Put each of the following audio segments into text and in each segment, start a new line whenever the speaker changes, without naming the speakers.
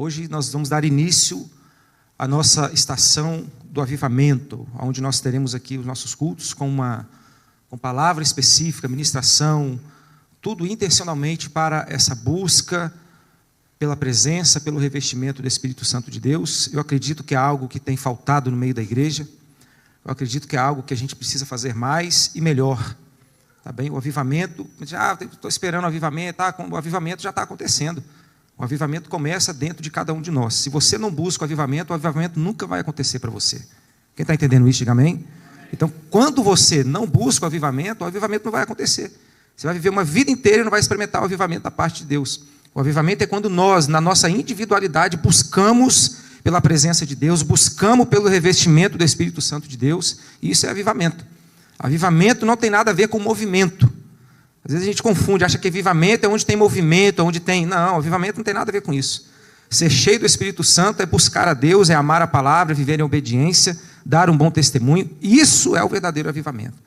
Hoje nós vamos dar início à nossa estação do avivamento, onde nós teremos aqui os nossos cultos com palavra específica, ministração, tudo intencionalmente para essa busca pela presença, pelo revestimento do Espírito Santo de Deus. Eu acredito que é algo que tem faltado no meio da igreja. Eu acredito que é algo que a gente precisa fazer mais e melhor. Tá bem? O avivamento, estou esperando o avivamento, o avivamento já está acontecendo. O avivamento começa dentro de cada um de nós. Se você não busca o avivamento nunca vai acontecer para você. Quem está entendendo isso, diga amém. Então, quando você não busca o avivamento não vai acontecer. Você vai viver uma vida inteira e não vai experimentar o avivamento da parte de Deus. O avivamento é quando nós, na nossa individualidade, buscamos pela presença de Deus, buscamos pelo revestimento do Espírito Santo de Deus, e isso é avivamento. Avivamento não tem nada a ver com movimento. Às vezes a gente confunde, acha que avivamento é onde tem movimento, onde tem... Não, avivamento não tem nada a ver com isso. Ser cheio do Espírito Santo é buscar a Deus, é amar a palavra, viver em obediência, dar um bom testemunho. Isso é o verdadeiro avivamento.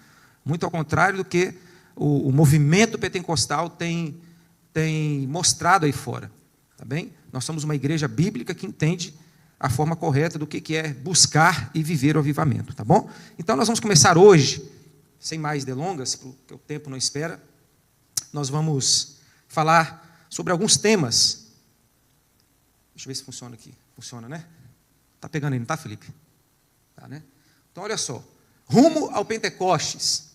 Muito ao contrário do que o movimento pentecostal tem mostrado aí fora. Tá bem? Nós somos uma igreja bíblica que entende a forma correta do que é buscar e viver o avivamento. Tá bom? Então nós vamos começar hoje, sem mais delongas, porque o tempo não espera. Nós vamos falar sobre alguns temas. Deixa eu ver se funciona aqui. Funciona, né? Tá pegando aí, não tá, Felipe? Tá, né? Então, olha só. Rumo ao Pentecostes.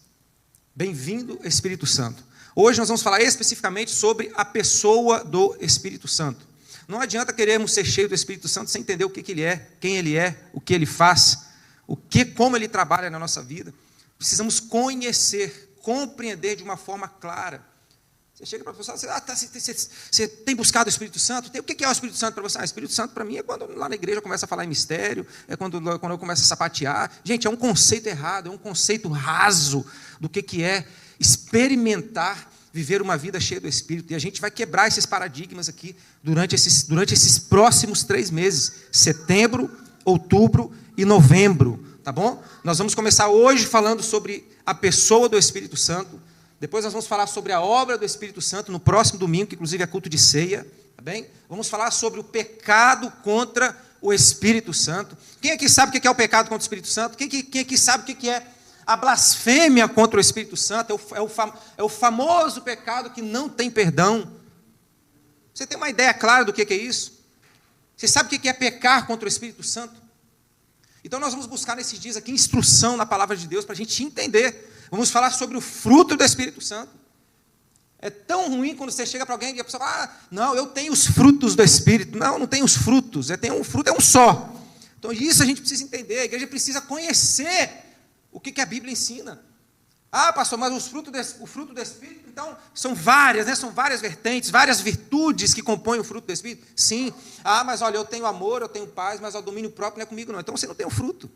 Bem-vindo, Espírito Santo. Hoje nós vamos falar especificamente sobre a pessoa do Espírito Santo. Não adianta querermos ser cheios do Espírito Santo sem entender o que ele é, quem ele é, o que ele faz, como ele trabalha na nossa vida. Precisamos conhecer, compreender de uma forma clara. Você chega para a pessoa e diz, você tem buscado o Espírito Santo? O que é o Espírito Santo para você? O Espírito Santo para mim é quando lá na igreja eu começo a falar em mistério, é quando eu começo a sapatear. Gente, é um conceito errado, é um conceito raso do que é experimentar, viver uma vida cheia do Espírito. E a gente vai quebrar esses paradigmas aqui durante esses próximos 3 meses, setembro, outubro e novembro. Tá bom? Nós vamos começar hoje falando sobre a pessoa do Espírito Santo. Depois nós vamos falar sobre a obra do Espírito Santo no próximo domingo, que inclusive é culto de ceia. Tá bem? Vamos falar sobre o pecado contra o Espírito Santo. Quem aqui sabe o que é o pecado contra o Espírito Santo? Quem aqui sabe o que é a blasfêmia contra o Espírito Santo? É o famoso pecado que não tem perdão. Você tem uma ideia clara do que é isso? Você sabe o que é pecar contra o Espírito Santo? Então nós vamos buscar nesses dias aqui instrução na palavra de Deus para a gente entender. Vamos falar sobre o fruto do Espírito Santo. É tão ruim quando você chega para alguém e a pessoa fala, não, eu tenho os frutos do Espírito. Não tem os frutos, um fruto é um só. Então isso a gente precisa entender, a igreja precisa conhecer o que a Bíblia ensina. Pastor, mas o fruto do Espírito, então, são várias, né? São várias vertentes, várias virtudes que compõem o fruto do Espírito. Sim. Mas olha, eu tenho amor, eu tenho paz, mas o domínio próprio não é comigo, não. Então você não tem o fruto.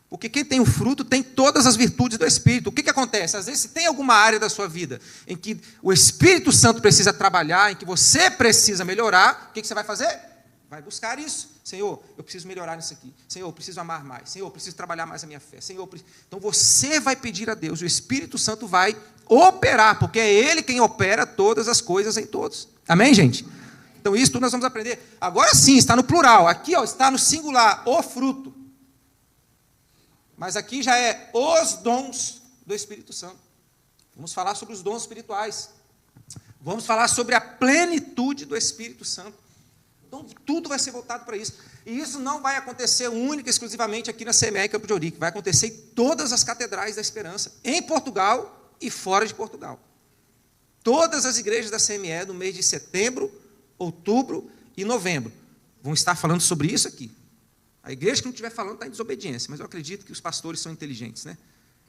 Porque quem tem o fruto tem todas as virtudes do Espírito. O que acontece? Às vezes, se tem alguma área da sua vida em que o Espírito Santo precisa trabalhar, em que você precisa melhorar, o que você vai fazer? Vai buscar isso. Senhor, eu preciso melhorar nisso aqui. Senhor, eu preciso amar mais. Senhor, eu preciso trabalhar mais a minha fé. Senhor, então você vai pedir a Deus, o Espírito Santo vai operar, porque é Ele quem opera todas as coisas em todos. Amém, gente? Então isso tudo nós vamos aprender. Agora sim, está no plural. Aqui está no singular, o fruto. Mas aqui já é os dons do Espírito Santo. Vamos falar sobre os dons espirituais. Vamos falar sobre a plenitude do Espírito Santo. Então, tudo vai ser voltado para isso. E isso não vai acontecer única e exclusivamente aqui na CME Campo de Ourique. Vai acontecer em todas as catedrais da esperança, em Portugal e fora de Portugal. Todas as igrejas da CME, no mês de setembro, outubro e novembro, vão estar falando sobre isso aqui. A igreja que não estiver falando está em desobediência, mas eu acredito que os pastores são inteligentes, né?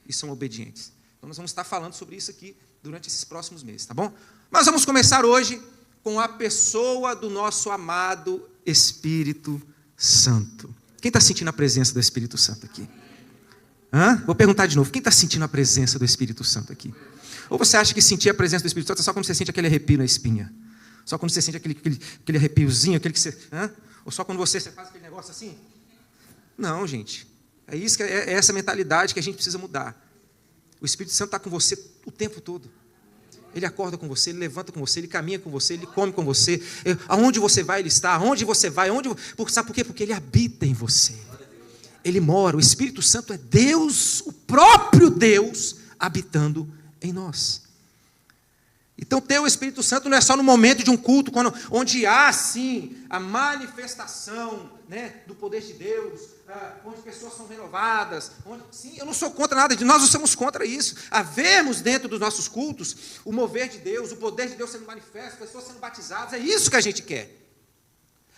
E são obedientes. Então, nós vamos estar falando sobre isso aqui durante esses próximos meses, tá bom? Mas vamos começar hoje com a pessoa do nosso amado Espírito Santo. Quem está sentindo a presença do Espírito Santo aqui? Vou perguntar de novo. Quem está sentindo a presença do Espírito Santo aqui? Ou você acha que sentir a presença do Espírito Santo é só quando você sente aquele arrepio na espinha? Só quando você sente aquele arrepiozinho, aquele que você... Ou só quando você faz aquele negócio assim? Não, gente. É essa mentalidade que a gente precisa mudar. O Espírito Santo está com você o tempo todo. Ele acorda com você, ele levanta com você, ele caminha com você, ele come com você. Aonde você vai, ele está. Aonde você vai, sabe por quê? Porque ele habita em você. Ele mora. O Espírito Santo é Deus, o próprio Deus, habitando em nós. Então, ter o Espírito Santo não é só no momento de um culto, onde há, sim, a manifestação, né, do poder de Deus, onde pessoas são renovadas. Sim, eu não sou contra nada disso, nós não somos contra isso. Havermos dentro dos nossos cultos o mover de Deus, o poder de Deus sendo manifesto, pessoas sendo batizadas, é isso que a gente quer.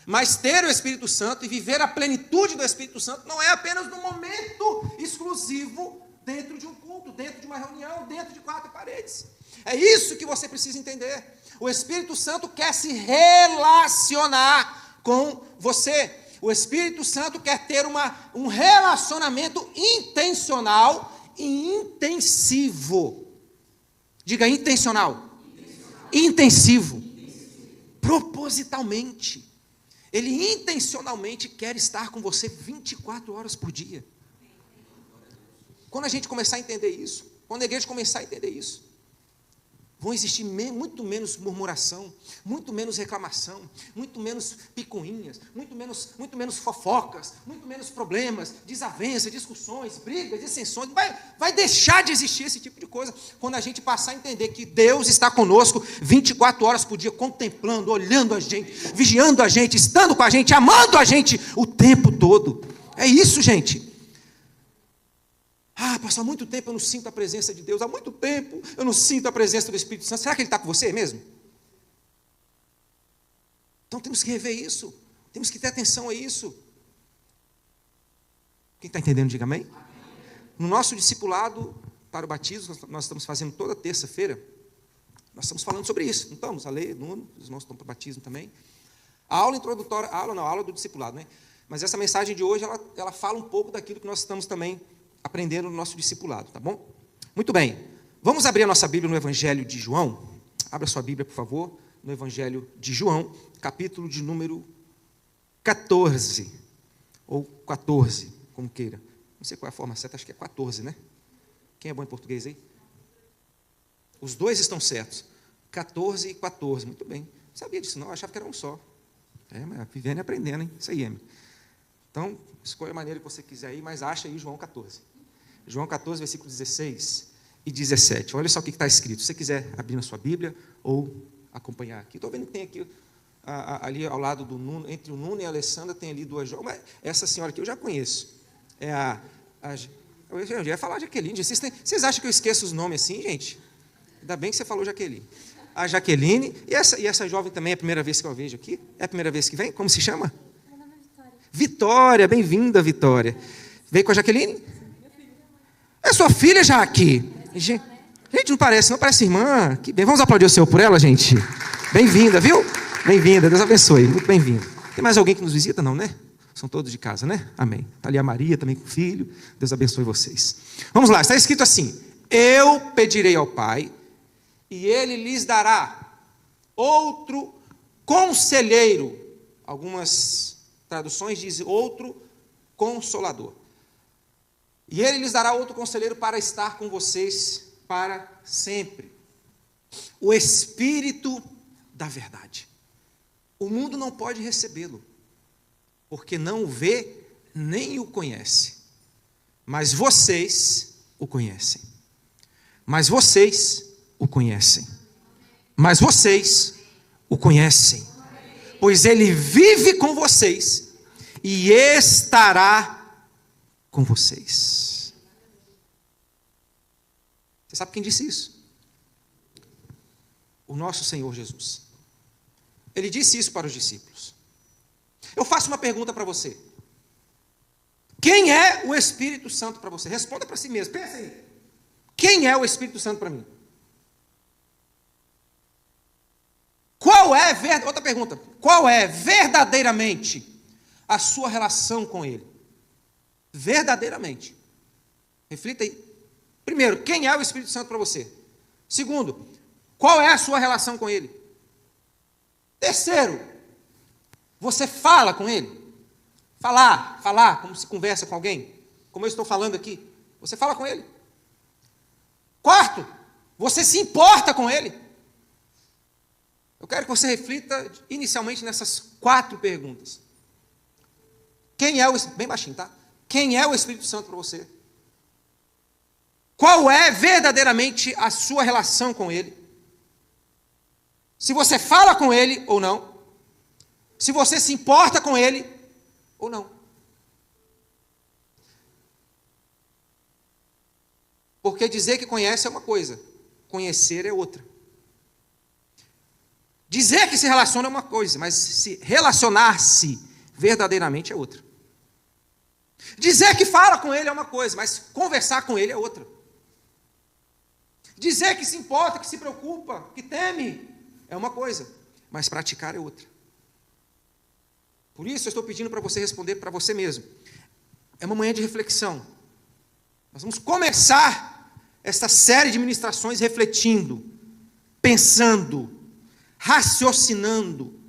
Mas ter o Espírito Santo e viver a plenitude do Espírito Santo não é apenas no momento exclusivo dentro de um culto, dentro de uma reunião, dentro de 4 paredes. É isso que você precisa entender. O Espírito Santo quer se relacionar com você. O Espírito Santo quer ter um relacionamento intencional e intensivo. Diga intencional. Intensivo. Propositalmente. Ele intencionalmente quer estar com você 24 horas por dia. Quando a gente começar a entender isso, quando a igreja começar a entender isso, vão existir muito menos murmuração, muito menos reclamação, muito menos picuinhas, muito menos fofocas, muito menos problemas, desavenças, discussões, brigas, dissensões. Vai deixar de existir esse tipo de coisa quando a gente passar a entender que Deus está conosco 24 horas por dia, contemplando, olhando a gente, vigiando a gente, estando com a gente, amando a gente o tempo todo. É isso, gente. Pastor, há muito tempo eu não sinto a presença de Deus, há muito tempo eu não sinto a presença do Espírito Santo. Será que Ele está com você mesmo? Então temos que rever isso, temos que ter atenção a isso. Quem está entendendo, diga amém. No nosso discipulado para o batismo, nós estamos fazendo toda terça-feira, nós estamos falando sobre isso, não estamos? A lei, os irmãos estão para o batismo também. A aula introdutória, a aula do discipulado, né? Mas essa mensagem de hoje, ela fala um pouco daquilo que nós estamos também aprendendo no nosso discipulado, tá bom? Muito bem, vamos abrir a nossa Bíblia no Evangelho de João. Abra sua Bíblia, por favor, no Evangelho de João, capítulo de número 14, ou 14, como queira. Não sei qual é a forma certa, acho que é 14, né? Quem é bom em português aí? Os dois estão certos, 14 e 14, muito bem. Não sabia disso não, eu achava que era um só. Mas vivendo e aprendendo, hein? Isso aí, Emi. Então, escolha a maneira que você quiser aí, mas acha aí João 14. João 14, versículos 16 e 17. Olha só o que está escrito. Se você quiser abrir na sua Bíblia ou acompanhar aqui. Estou vendo que tem aqui, ali ao lado do Nuno, entre o Nuno e a Alessandra, tem ali 2 jovens. Mas essa senhora aqui eu já conheço. Eu já ia falar Jaqueline. Vocês acham que eu esqueço os nomes assim, gente? Ainda bem que você falou Jaqueline. A Jaqueline, e essa jovem também é a primeira vez que eu a vejo aqui? É a primeira vez que vem? Como se chama?
Meu nome é Vitória.
Vitória, bem-vinda, Vitória. Veio com a Jaqueline? É sua filha, Jaque? Gente, não parece irmã. Que bem. Vamos aplaudir o Senhor por ela, gente? Bem-vinda, viu? Bem-vinda, Deus abençoe, muito bem-vinda. Tem mais alguém que nos visita? Não, né? São todos de casa, né? Amém. Está ali a Maria também com o filho. Deus abençoe vocês. Vamos lá, está escrito assim: eu pedirei ao Pai, e Ele lhes dará outro conselheiro. Algumas traduções dizem outro consolador. E Ele lhes dará outro conselheiro para estar com vocês para sempre. O Espírito da verdade. O mundo não pode recebê-lo, porque não o vê nem o conhece. Mas vocês o conhecem. Mas vocês o conhecem. Mas vocês o conhecem. Pois Ele vive com vocês e estará com vocês. Você sabe quem disse isso? O nosso Senhor Jesus. Ele disse isso para os discípulos. Eu faço uma pergunta para você. Quem é o Espírito Santo para você? Responda para si mesmo, pensa aí. Quem é o Espírito Santo para mim? Outra pergunta. Qual é verdadeiramente a sua relação com Ele? Verdadeiramente. Reflita aí. Primeiro, quem é o Espírito Santo para você? Segundo, qual é a sua relação com Ele? Terceiro, você fala com Ele? Falar, como se conversa com alguém? Como eu estou falando aqui. Você fala com Ele? Quarto, você se importa com Ele? Eu quero que você reflita inicialmente nessas 4 perguntas. Quem é o Espírito? Bem baixinho, tá? Quem é o Espírito Santo para você? Qual é verdadeiramente a sua relação com Ele? Se você fala com Ele ou não? Se você se importa com Ele ou não? Porque dizer que conhece é uma coisa, conhecer é outra. Dizer que se relaciona é uma coisa, mas se relacionar-se verdadeiramente é outra. Dizer que fala com Ele é uma coisa, mas conversar com Ele é outra. Dizer que se importa, que se preocupa, que teme, é uma coisa, mas praticar é outra. Por isso eu estou pedindo para você responder para você mesmo. É uma manhã de reflexão. Nós vamos começar esta série de ministrações refletindo, pensando, raciocinando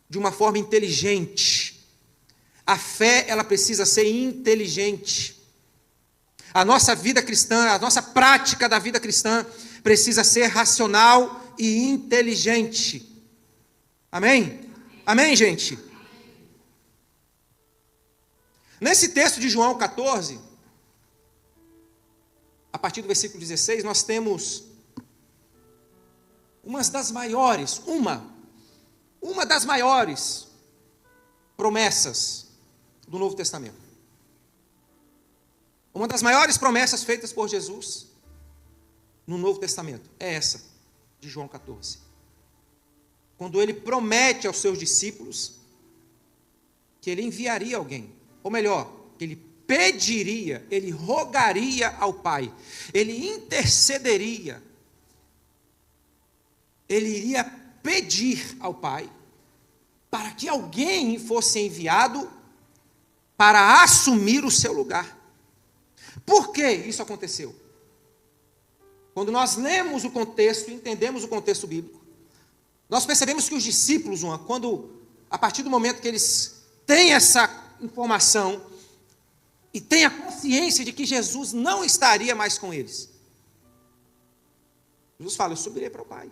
de uma forma inteligente. A fé, ela precisa ser inteligente. A nossa vida cristã, a nossa prática da vida cristã precisa ser racional e inteligente. Amém? Amém, gente? Nesse texto de João 14, a partir do versículo 16, nós temos uma das maiores promessas do Novo Testamento. Uma das maiores promessas feitas por Jesus no Novo Testamento é essa, de João 14. Quando ele promete aos seus discípulos que ele enviaria alguém, ou melhor, que ele pediria, ele rogaria ao Pai, ele intercederia, ele iria pedir ao Pai para que alguém fosse enviado para assumir o seu lugar. Por que isso aconteceu? Quando nós lemos o contexto, entendemos o contexto bíblico, nós percebemos que os discípulos, a partir do momento que eles têm essa informação e têm a consciência de que Jesus não estaria mais com eles, Jesus fala: eu subirei para o Pai.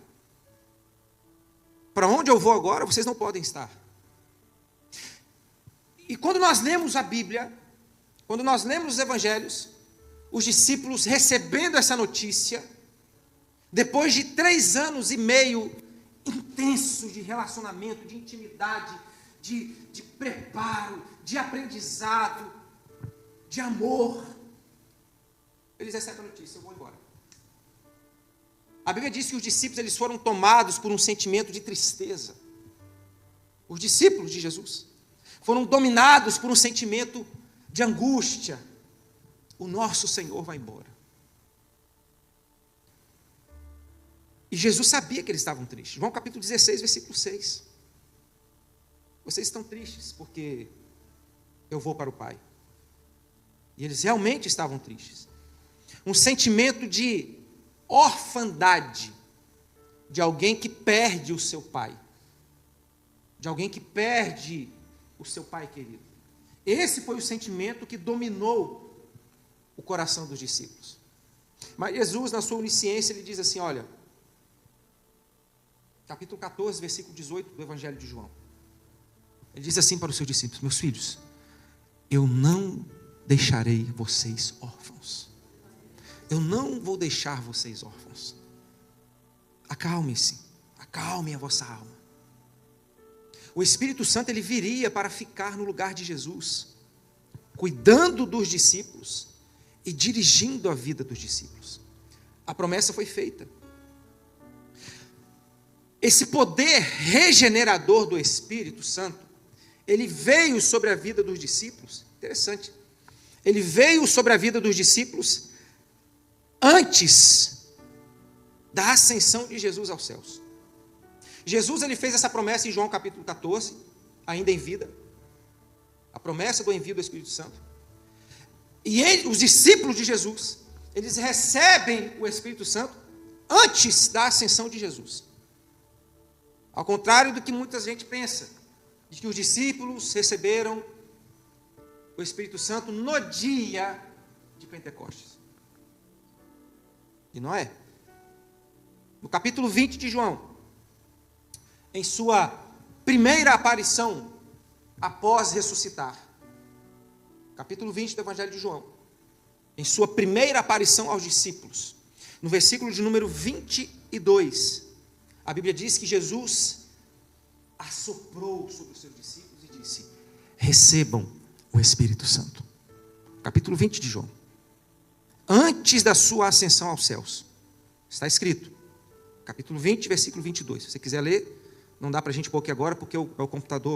Para onde eu vou agora, vocês não podem estar. E quando nós lemos a Bíblia, quando nós lemos os Evangelhos, os discípulos recebendo essa notícia, depois de 3 anos e meio intensos de relacionamento, de intimidade, de preparo, de aprendizado, de amor, eles recebem a notícia: eu vou embora. A Bíblia diz que os discípulos eles foram tomados por um sentimento de tristeza. Os discípulos de Jesus foram dominados por um sentimento de angústia. O nosso Senhor vai embora. E Jesus sabia que eles estavam tristes. João capítulo 16, versículo 6. Vocês estão tristes porque eu vou para o Pai. E eles realmente estavam tristes. Um sentimento de orfandade, de alguém que perde o seu pai, de alguém que perde o seu pai querido. Esse foi o sentimento que dominou o coração dos discípulos. Mas Jesus, na sua onisciência, ele diz assim, olha, capítulo 14, versículo 18 do Evangelho de João. Ele diz assim para os seus discípulos: meus filhos, eu não deixarei vocês órfãos. Eu não vou deixar vocês órfãos. Acalme-se, acalmem a vossa alma. O Espírito Santo ele viria para ficar no lugar de Jesus, cuidando dos discípulos e dirigindo a vida dos discípulos. A promessa foi feita. Esse poder regenerador do Espírito Santo, ele veio sobre a vida dos discípulos. Interessante. Ele veio sobre a vida dos discípulos antes da ascensão de Jesus aos céus. Jesus ele fez essa promessa em João capítulo 14, ainda em vida, a promessa do envio do Espírito Santo. E os discípulos de Jesus, eles recebem o Espírito Santo antes da ascensão de Jesus. Ao contrário do que muita gente pensa, de que os discípulos receberam o Espírito Santo no dia de Pentecostes. E não é. No capítulo 20 de João, em sua primeira aparição após ressuscitar. Capítulo 20 do Evangelho de João. Em sua primeira aparição aos discípulos. No versículo de número 22, a Bíblia diz que Jesus assoprou sobre os seus discípulos e disse: recebam o Espírito Santo. Capítulo 20 de João. Antes da sua ascensão aos céus. Está escrito. Capítulo 20, versículo 22. Se você quiser ler, não dá para a gente pôr aqui agora, porque é o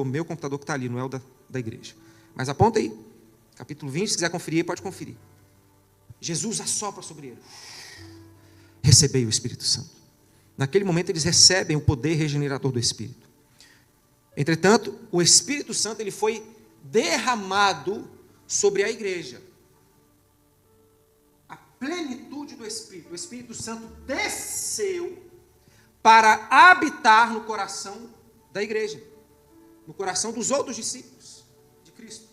meu computador que está ali, não é o da igreja. Mas aponta aí. Capítulo 20, se quiser conferir, pode conferir. Jesus assopra sobre ele. Recebei o Espírito Santo. Naquele momento eles recebem o poder regenerador do Espírito. Entretanto, o Espírito Santo ele foi derramado sobre a igreja. A plenitude do Espírito. O Espírito Santo desceu para habitar no coração da igreja, no coração dos outros discípulos de Cristo,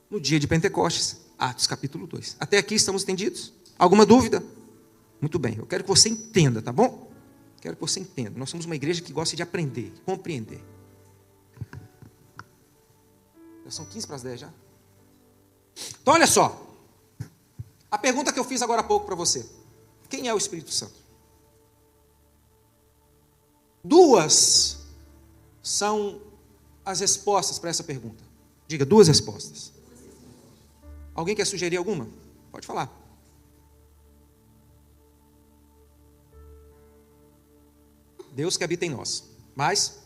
no dia de Pentecostes, Atos capítulo 2. Até aqui estamos entendidos? Alguma dúvida? Muito bem, eu quero que você entenda, tá bom? Quero que você entenda. Nós somos uma igreja que gosta de aprender, compreender. Já são 15 para as 10 já? Então olha só, a pergunta que eu fiz agora há pouco para você: quem é o Espírito Santo? Duas são as respostas para essa pergunta. Diga, duas respostas. Alguém quer sugerir alguma? Pode falar. Deus que habita em nós. Mais?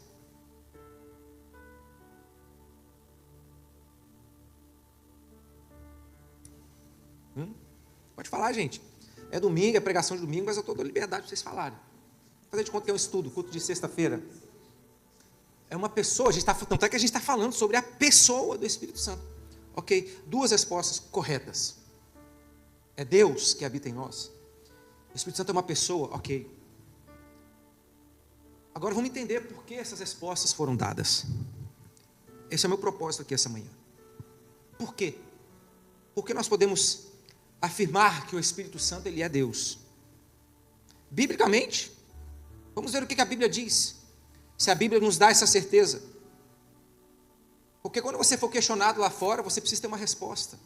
Pode falar, gente. É domingo, é pregação de domingo, mas eu estou dando liberdade para vocês falarem. Fazer de conta que é um estudo, culto de sexta-feira. É uma pessoa, tanto é que a gente está falando sobre a pessoa do Espírito Santo. Ok? Duas respostas corretas. É Deus que habita em nós. O Espírito Santo é uma pessoa, ok. Agora vamos entender por que essas respostas foram dadas. Esse é o meu propósito aqui essa manhã. Por quê? Porque nós podemos afirmar que o Espírito Santo ele é Deus. Biblicamente, vamos ver o que a Bíblia diz. Se a Bíblia nos dá essa certeza. Porque quando você for questionado lá fora, você precisa ter uma resposta.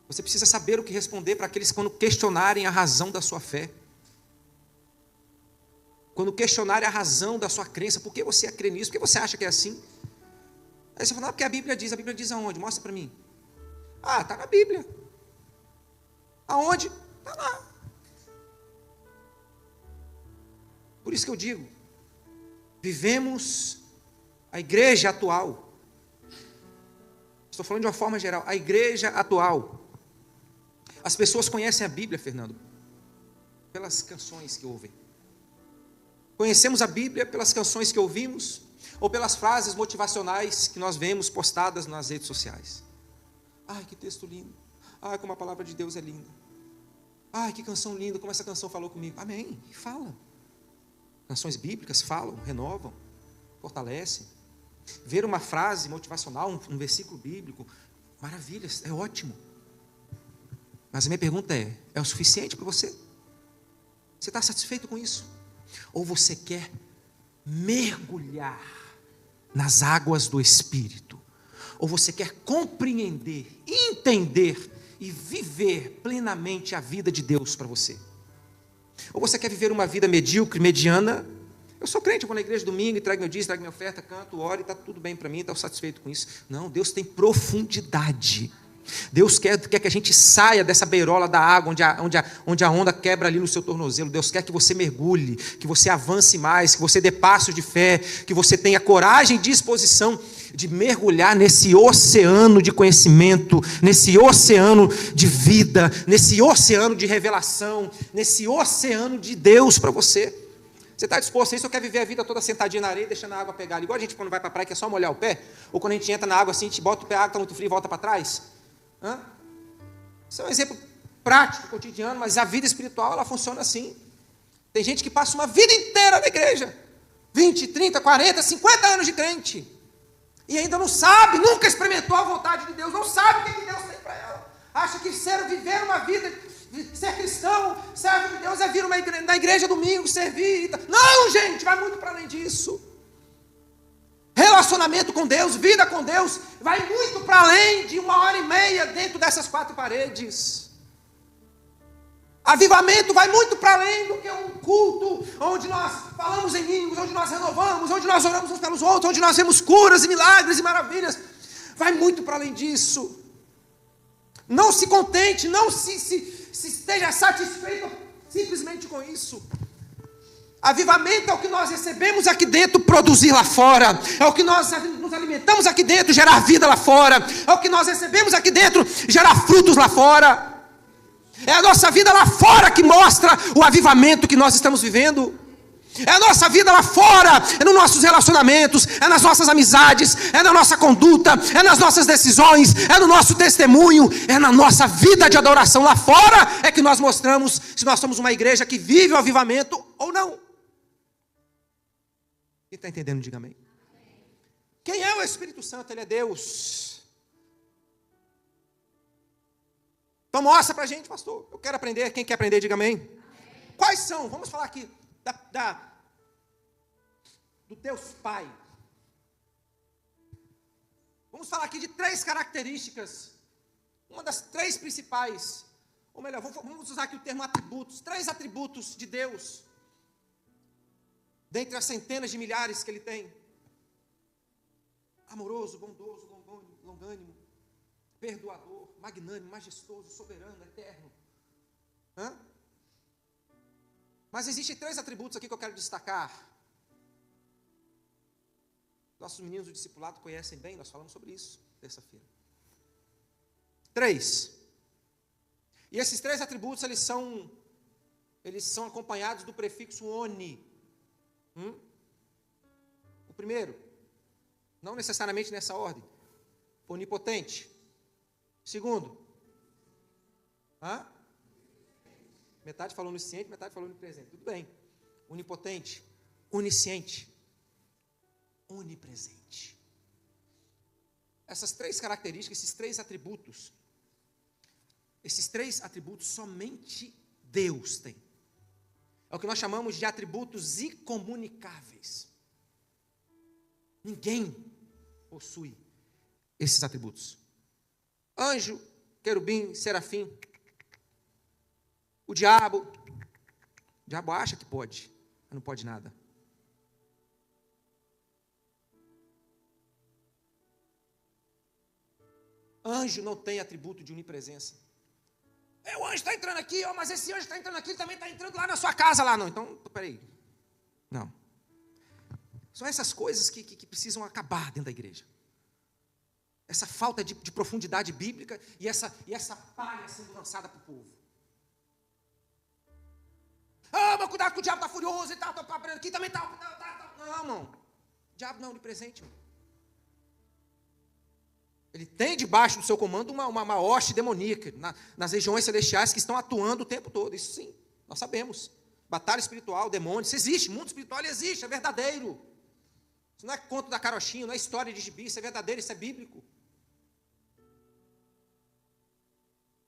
Você precisa saber o que responder para aqueles que quando questionarem a razão da sua fé. Quando questionarem a razão da sua crença, por que você crê nisso? Por que você acha que é assim? Aí você fala, não, porque a Bíblia diz aonde? Mostra para mim. Ah, está na Bíblia. Aonde? Está lá. Por isso que eu digo, vivemos a igreja atual. Estou falando de uma forma geral, a igreja atual. As pessoas conhecem a Bíblia, Fernando, pelas canções que ouvem. Conhecemos a Bíblia pelas canções que ouvimos ou pelas frases motivacionais que nós vemos postadas nas redes sociais. Ai, que texto lindo. Ai, como a palavra de Deus é linda. Ai, que canção linda, como essa canção falou comigo. Amém, e fala. Canções bíblicas falam, renovam, fortalecem. Ver uma frase motivacional, um versículo bíblico, maravilha, é ótimo. Mas a minha pergunta é o suficiente para você? Você está satisfeito com isso? Ou você quer mergulhar nas águas do Espírito? Ou você quer compreender, entender e viver plenamente a vida de Deus para você? Ou você quer viver uma vida medíocre, mediana? Eu sou crente, eu vou na igreja domingo, entrego meu dízimo, entrego minha oferta, canto, oro e está tudo bem para mim, estou satisfeito com isso. Não, Deus tem profundidade. Deus quer que a gente saia dessa beirola da água, onde a onda quebra ali no seu tornozelo. Deus quer que você mergulhe, que você avance mais, que você dê passos de fé, que você tenha coragem e disposição de mergulhar nesse oceano de conhecimento, nesse oceano de vida, nesse oceano de revelação, nesse oceano de Deus para você. Você está disposto a isso ou quer viver a vida toda sentadinha na areia, deixando a água pegar? Igual a gente quando vai para a praia, que é só molhar o pé? Ou quando a gente entra na água assim, a gente bota o pé, a água está muito fria e volta para trás? Isso é um exemplo prático, cotidiano, mas a vida espiritual ela funciona assim. Tem gente que passa uma vida inteira na igreja, 20, 30, 40, 50 anos de crente, e ainda não sabe, nunca experimentou a vontade de Deus, não sabe o que Deus tem para ela. Acha que viver uma vida, ser cristão, servo de Deus, é vir na igreja domingo, servir. Não, gente, vai muito para além disso. relacionamento com Deus, vida com Deus, vai muito para além de 1h30 dentro dessas 4 paredes. Avivamento vai muito para além do que um culto, onde nós falamos em línguas, onde nós renovamos, onde nós oramos uns pelos outros, onde nós vemos curas e milagres e maravilhas. Vai muito para além disso. Não se contente, não se esteja satisfeito simplesmente com isso. Avivamento é o que nós recebemos aqui dentro, produzir lá fora. É o que nós nos alimentamos aqui dentro, gerar vida lá fora. É o que nós recebemos aqui dentro, gerar frutos lá fora. É a nossa vida lá fora que mostra o avivamento que nós estamos vivendo. É a nossa vida lá fora, é nos nossos relacionamentos, é nas nossas amizades, é na nossa conduta, é nas nossas decisões, é no nosso testemunho, é na nossa vida de adoração lá fora, é que nós mostramos se nós somos uma igreja que vive o avivamento ou não. Quem está entendendo, diga amém. Quem é o Espírito Santo? Ele é Deus. Então mostra para a gente, pastor. Eu quero aprender. Quem quer aprender, diga amém. Quais são? Vamos falar aqui do Deus Pai. Vamos falar aqui de 3 características. Uma das 3 principais. Ou melhor, vamos usar aqui o termo atributos. 3 atributos de Deus. Dentre as centenas de milhares que Ele tem. Amoroso, bondoso, longânimo, perdoador, magnânimo, majestoso, soberano, eterno. Mas existem 3 atributos aqui que eu quero destacar. Nossos meninos do discipulado conhecem bem, nós falamos sobre isso terça-feira. 3. E esses 3 atributos, eles são acompanhados do prefixo oni. O primeiro, não necessariamente nessa ordem, onipotente. Segundo, metade falou onisciente, metade falou onipresente. Tudo bem. Onipotente, onisciente, onipresente. Essas 3 características, esses 3 atributos somente Deus tem. É o que nós chamamos de atributos incomunicáveis. Ninguém possui esses atributos. Anjo, querubim, serafim. O diabo acha que pode, mas não pode nada. Anjo não tem atributo de onipresença. O anjo está entrando aqui, mas esse anjo está entrando aqui, ele também está entrando lá na sua casa lá, não. Então, peraí. Não. São essas coisas que precisam acabar dentro da igreja. Essa falta de profundidade bíblica e essa palha sendo lançada para o povo. Mas cuidado que o diabo está furioso e tal, aqui também está. Não, irmão. O diabo não é onipresente, irmão. Ele tem debaixo do seu comando uma hoste demoníaca nas regiões celestiais que estão atuando o tempo todo. Isso sim, nós sabemos. Batalha espiritual, demônios, isso existe. Mundo espiritual existe, é verdadeiro. Isso não é conto da carochinha, não é história de gibi, isso é verdadeiro, isso é bíblico.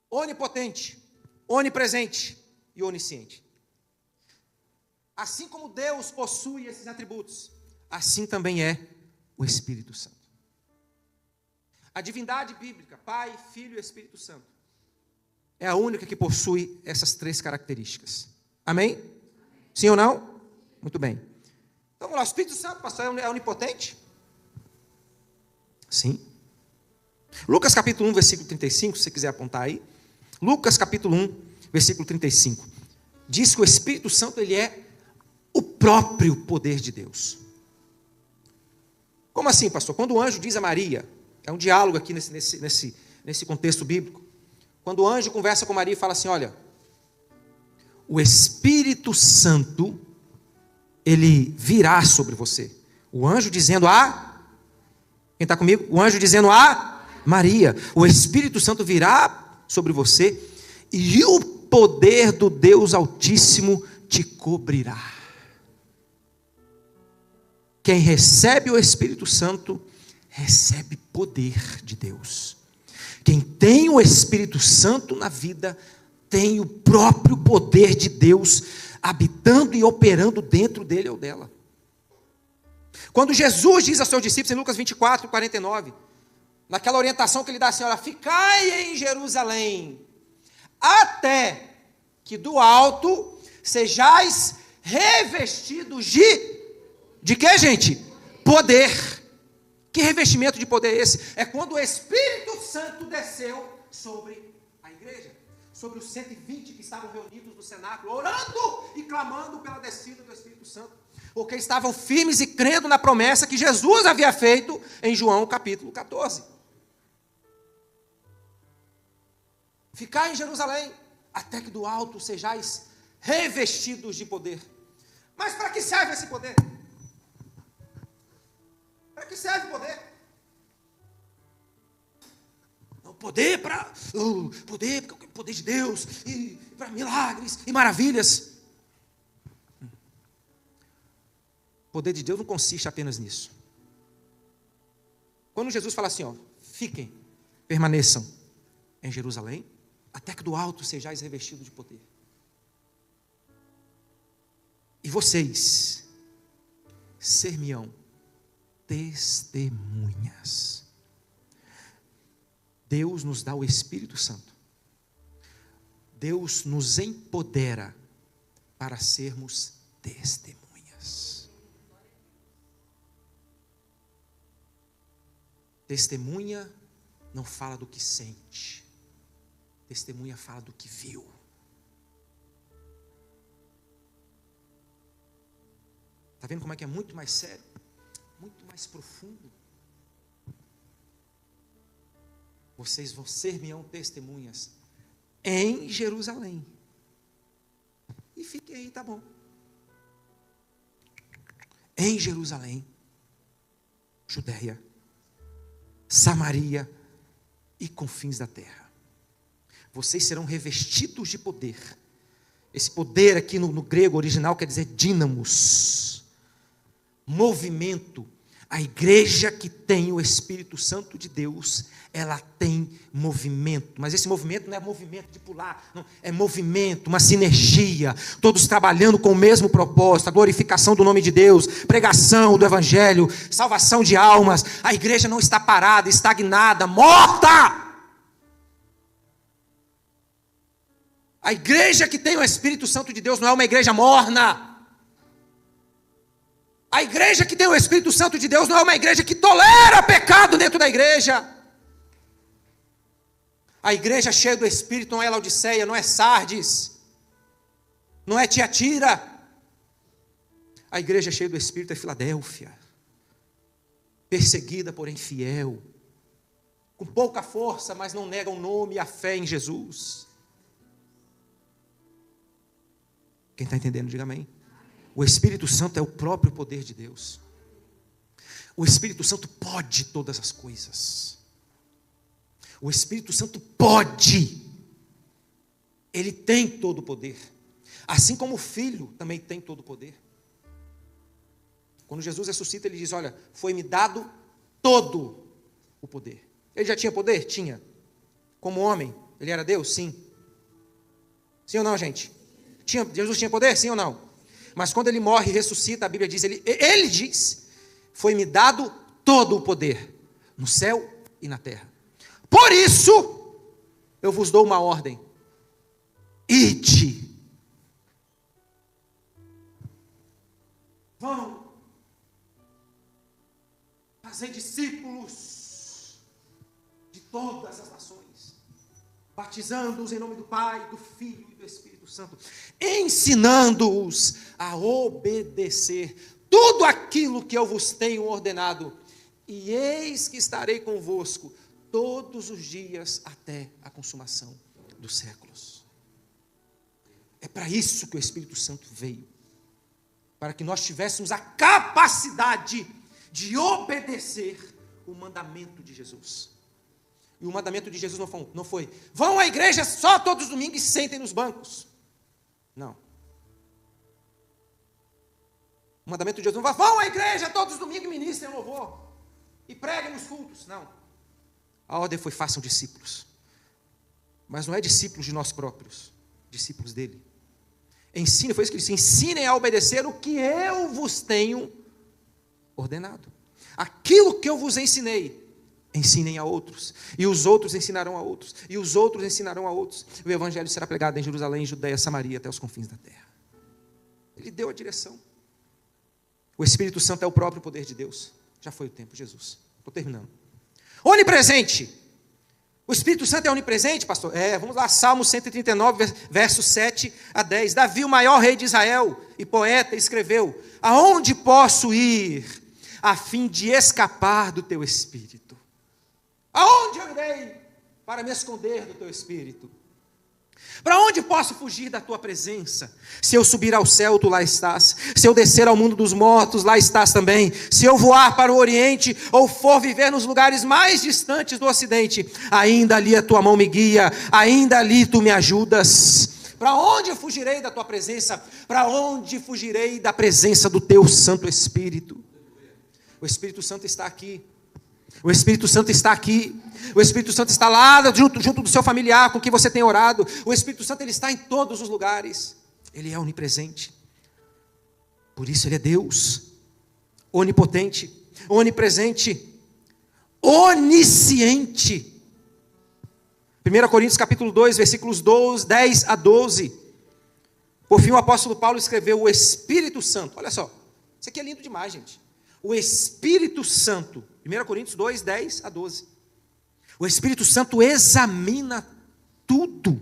Onipotente, onipresente e onisciente. Assim como Deus possui esses atributos, assim também é o Espírito Santo. A divindade bíblica, Pai, Filho e Espírito Santo, é a única que possui essas 3 características. Amém? Sim ou não? Muito bem. Então vamos lá, o Espírito Santo, pastor, é onipotente? Sim. Lucas capítulo 1, versículo 35, se você quiser apontar aí. Lucas capítulo 1, versículo 35. Diz que o Espírito Santo, ele é o próprio poder de Deus. Como assim, pastor? Quando o anjo diz a Maria, é um diálogo aqui nesse contexto bíblico. Quando o anjo conversa com Maria e fala assim, olha, o Espírito Santo, ele virá sobre você. O anjo dizendo quem está comigo? O anjo dizendo Maria, o Espírito Santo virá sobre você e o poder do Deus Altíssimo te cobrirá. Quem recebe o Espírito Santo, recebe poder de Deus. Quem tem o Espírito Santo na vida, tem o próprio poder de Deus habitando e operando dentro dele ou dela. Quando Jesus diz aos seus discípulos, em Lucas 24, 49, naquela orientação que ele dá assim, olha, ficai em Jerusalém, até que do alto sejais revestidos de quê, gente? Poder. Que revestimento de poder é esse? É quando o Espírito Santo desceu sobre a igreja, sobre os 120 que estavam reunidos no cenáculo, orando e clamando pela descida do Espírito Santo, porque estavam firmes e crendo na promessa que Jesus havia feito em João capítulo 14. Ficai em Jerusalém, até que do alto sejais revestidos de poder. Mas para que serve esse poder? Para que serve o poder? O poder para poder, porque é o poder de Deus, e para milagres e maravilhas. O poder de Deus não consiste apenas nisso. Quando Jesus fala assim, ó, fiquem, permaneçam em Jerusalém, até que do alto sejais revestidos de poder. E vocês ser-me-ão testemunhas. Deus nos dá o Espírito Santo. Deus nos empodera para sermos testemunhas. Testemunha não fala do que sente. Testemunha fala do que viu. Está vendo como é que é muito mais sério? Muito mais profundo. Vocês vão ser-me-ão testemunhas em Jerusalém. E fiquem aí, tá bom. Em Jerusalém, Judeia, Samaria e confins da terra. Vocês serão revestidos de poder. Esse poder aqui no grego original quer dizer dínamos. Movimento. A igreja que tem o Espírito Santo de Deus, ela tem movimento. Mas esse movimento não é movimento de pular, não, é movimento, uma sinergia, todos trabalhando com o mesmo propósito, a glorificação do nome de Deus, pregação do Evangelho, salvação de almas. A igreja não está parada, estagnada, morta. A igreja que tem o Espírito Santo de Deus não é uma igreja morna. A igreja que tem o Espírito Santo de Deus não é uma igreja que tolera pecado dentro da igreja. A igreja cheia do Espírito não é Laodiceia, não é Sardes, não é Tiatira. A igreja cheia do Espírito é Filadélfia, perseguida, porém fiel, com pouca força, mas não nega o nome e a fé em Jesus. Quem está entendendo, diga amém. O Espírito Santo é o próprio poder de Deus. O Espírito Santo pode todas as coisas. O Espírito Santo pode. Ele tem todo o poder. Assim como o Filho também tem todo o poder. Quando Jesus ressuscita, ele diz, olha, foi-me dado todo o poder. Ele já tinha poder? Tinha. Como homem, ele era Deus? Sim. Sim ou não, gente? Jesus tinha poder? Sim ou não? Mas quando ele morre e ressuscita, a Bíblia diz, ele diz, foi-me dado todo o poder, no céu e na terra. Por isso, eu vos dou uma ordem. Ide. Vão. Fazer discípulos de todas as nações, batizando-os em nome do Pai, do Filho e do Espírito Santo, ensinando-os a obedecer tudo aquilo que eu vos tenho ordenado, e eis que estarei convosco todos os dias até a consumação dos séculos. É para isso que o Espírito Santo veio, para que nós tivéssemos a capacidade de obedecer o mandamento de Jesus. E o mandamento de Jesus não foi vão à igreja só todos os domingos e sentem nos bancos. Não. O mandamento de Jesus não vai, vão à igreja todos os domingos e ministrem louvor e preguem nos cultos. Não. A ordem foi, façam discípulos. Mas não é discípulos de nós próprios, discípulos dele. Ensine, foi isso que ele disse, ensinem a obedecer o que eu vos tenho ordenado. Aquilo que eu vos ensinei, ensinem a outros, e os outros ensinarão a outros, e os outros ensinarão a outros. O evangelho será pregado em Jerusalém, Judeia, Samaria, até os confins da terra. Ele deu a direção. O Espírito Santo é o próprio poder de Deus. Já foi o tempo, Jesus. Estou terminando. Onipresente. O Espírito Santo é onipresente, pastor? Vamos lá, Salmo 139, versos 7 a 10. Davi, o maior rei de Israel e poeta, escreveu: aonde posso ir a fim de escapar do teu Espírito? Aonde eu irei para me esconder do teu Espírito? Para onde posso fugir da tua presença? Se eu subir ao céu, tu lá estás. Se eu descer ao mundo dos mortos, lá estás também. Se eu voar para o oriente, ou for viver nos lugares mais distantes do ocidente, ainda ali a tua mão me guia, ainda ali tu me ajudas. Para onde fugirei da tua presença? Para onde fugirei da presença do teu Santo Espírito? O Espírito Santo está aqui. O Espírito Santo está aqui. O Espírito Santo está lá junto do seu familiar com quem você tem orado. O Espírito Santo, ele está em todos os lugares. Ele é onipresente. Por isso ele é Deus, onipotente, onipresente, onisciente. 1 Coríntios capítulo 2, versículos 10 a 12. Por fim o apóstolo Paulo escreveu: o Espírito Santo. Olha só, isso aqui é lindo demais, gente. O Espírito Santo, 1 Coríntios 2, 10 a 12. O Espírito Santo examina tudo.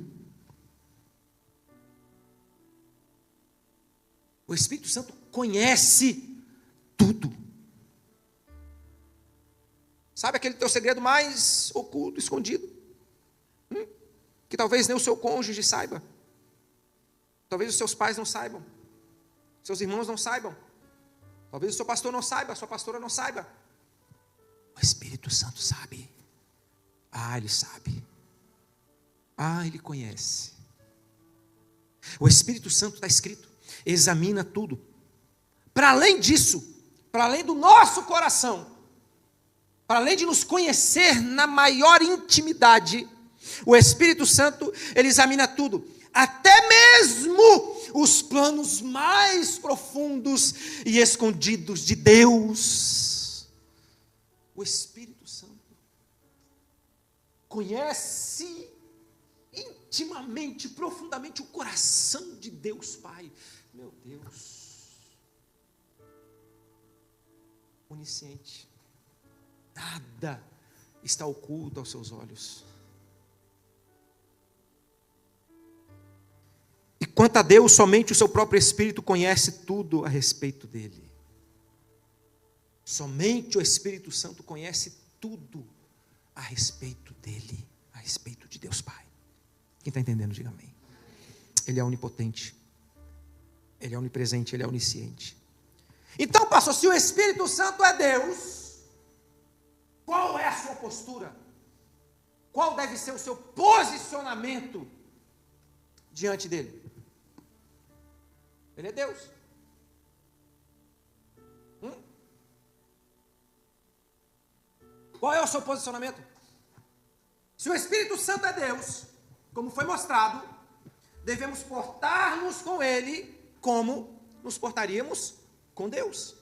O Espírito Santo conhece tudo. Sabe aquele teu segredo mais oculto, escondido? Que talvez nem o seu cônjuge saiba. Talvez os seus pais não saibam. Seus irmãos não saibam. Talvez o seu pastor não saiba, a sua pastora não saiba. O Espírito Santo sabe. Ele sabe. Ele conhece. O Espírito Santo está escrito, examina tudo. Para além disso, para além do nosso coração, para além de nos conhecer na maior intimidade, o Espírito Santo, ele examina tudo, até mesmo os planos mais profundos e escondidos de Deus. O Espírito Santo conhece intimamente, profundamente o coração de Deus Pai. Meu Deus, onisciente, nada está oculto aos seus olhos. E quanto a Deus, somente o seu próprio Espírito conhece tudo a respeito dele. Somente o Espírito Santo conhece tudo a respeito dele, a respeito de Deus Pai. Quem está entendendo, diga amém. Ele é onipotente, ele é onipresente, ele é onisciente. Então, pastor, se o Espírito Santo é Deus, qual é a sua postura? Qual deve ser o seu posicionamento diante dele? Ele é Deus. Qual é o seu posicionamento? Se o Espírito Santo é Deus, como foi mostrado, devemos portar-nos com ele como nos portaríamos com Deus.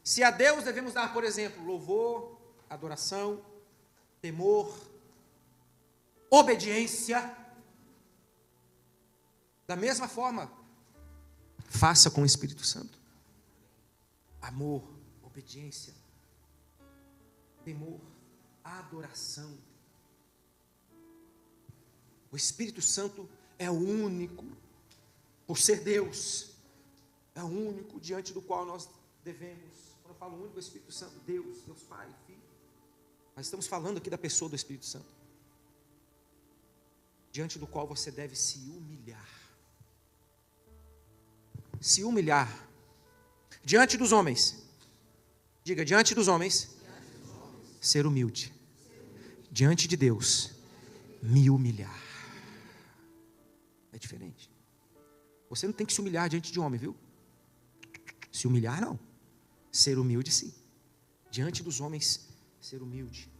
Se a Deus devemos dar, por exemplo, louvor, adoração, temor, obediência, da mesma forma, faça com o Espírito Santo. Amor, obediência, temor, adoração. O Espírito Santo é o único, por ser Deus, é o único diante do qual nós devemos. Quando eu falo único, o Espírito Santo, Deus Pai, Filho. Nós estamos falando aqui da pessoa do Espírito Santo, diante do qual você deve se humilhar. Se humilhar diante dos homens. Diga, diante dos homens, ser humilde. Diante de Deus, me humilhar. É diferente. Você não tem que se humilhar diante de homem, viu? Se humilhar, não. Ser humilde, sim. Diante dos homens, ser humilde,